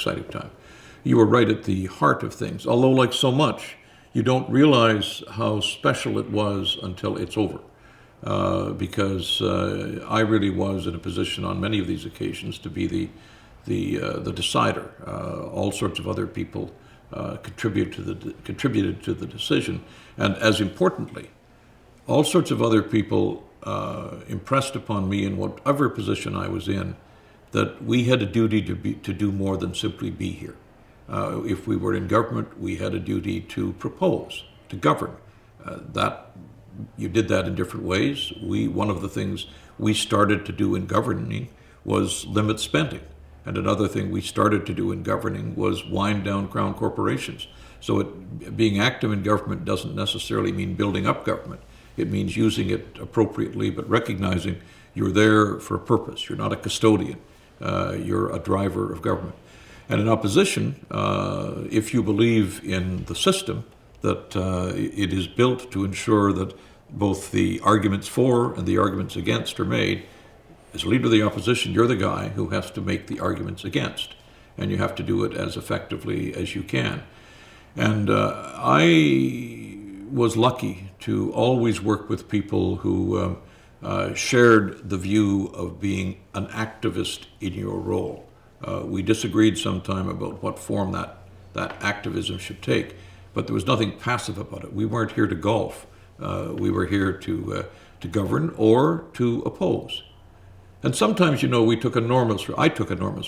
exciting time. You were right at the heart of things, although like so much, you don't realize how special it was until it's over. Because I really was in a position on many of these occasions to be the decider. All sorts of other people contributed to the decision, and as importantly, all sorts of other people impressed upon me in whatever position I was in that we had a duty to do more than simply be here. If we were in government, we had a duty to propose, to govern. You did that in different ways. One of the things we started to do in governing was limit spending. And another thing we started to do in governing was wind down crown corporations. So being active in government doesn't necessarily mean building up government. It means using it appropriately, but recognizing you're there for a purpose. You're not a custodian. You're a driver of government. And in opposition, if you believe in the system, that it is built to ensure that both the arguments for and the arguments against are made. As leader of the opposition, you're the guy who has to make the arguments against, and you have to do it as effectively as you can. And I was lucky to always work with people who shared the view of being an activist in your role. We disagreed sometime about what form that activism should take, but there was nothing passive about it. We weren't here to golf. We were here to govern or to oppose. And sometimes, I took enormous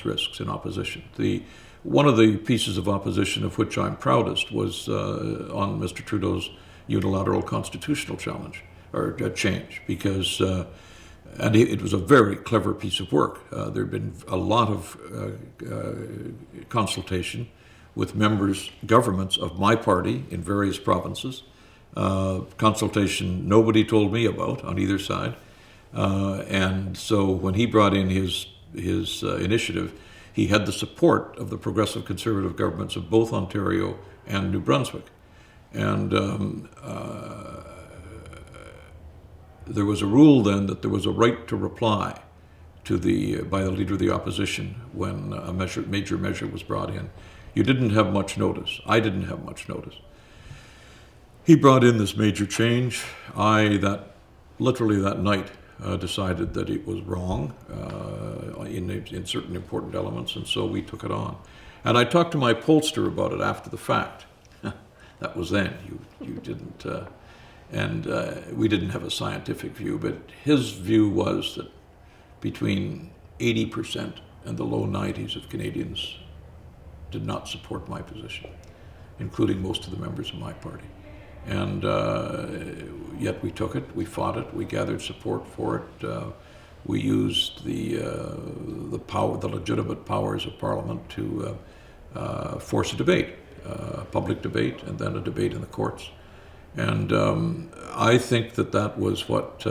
risks in opposition. One of the pieces of opposition of which I'm proudest was on Mr. Trudeau's unilateral constitutional change, because and it was a very clever piece of work. There had been a lot of consultation with governments of my party in various provinces. Consultation nobody told me about on either side. And so when he brought in his initiative, he had the support of the progressive conservative governments of both Ontario and New Brunswick. And there was a rule then that there was a right to reply by the leader of the opposition when a major measure was brought in. You didn't have much notice. I didn't have much notice. He brought in this major change. Literally that night, decided that it was wrong in certain important elements, and so we took it on. And I talked to my pollster about it after the fact. That was then. You didn't, and we didn't have a scientific view, but his view was that between 80% and the low 90s of Canadians did not support my position, including most of the members of my party. And yet we took it, we fought it, we gathered support for it. We used the legitimate powers of Parliament to force a debate, a public debate, and then a debate in the courts. And I think that was what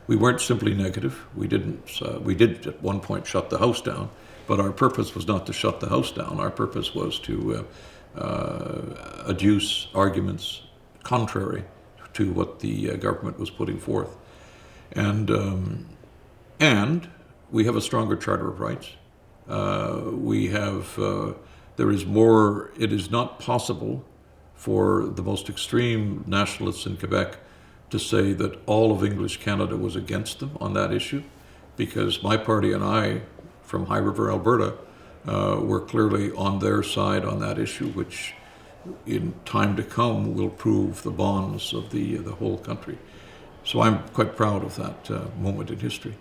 we weren't simply negative. We did at one point shut the House down, but our purpose was not to shut the House down. Our purpose was to adduce arguments contrary to what the government was putting forth. And we have a stronger Charter of Rights. It is not possible for the most extreme nationalists in Quebec to say that all of English Canada was against them on that issue, because my party and I, from High River, Alberta, were clearly on their side on that issue, which in time to come will prove the bonds of the whole country. So I'm quite proud of that moment in history.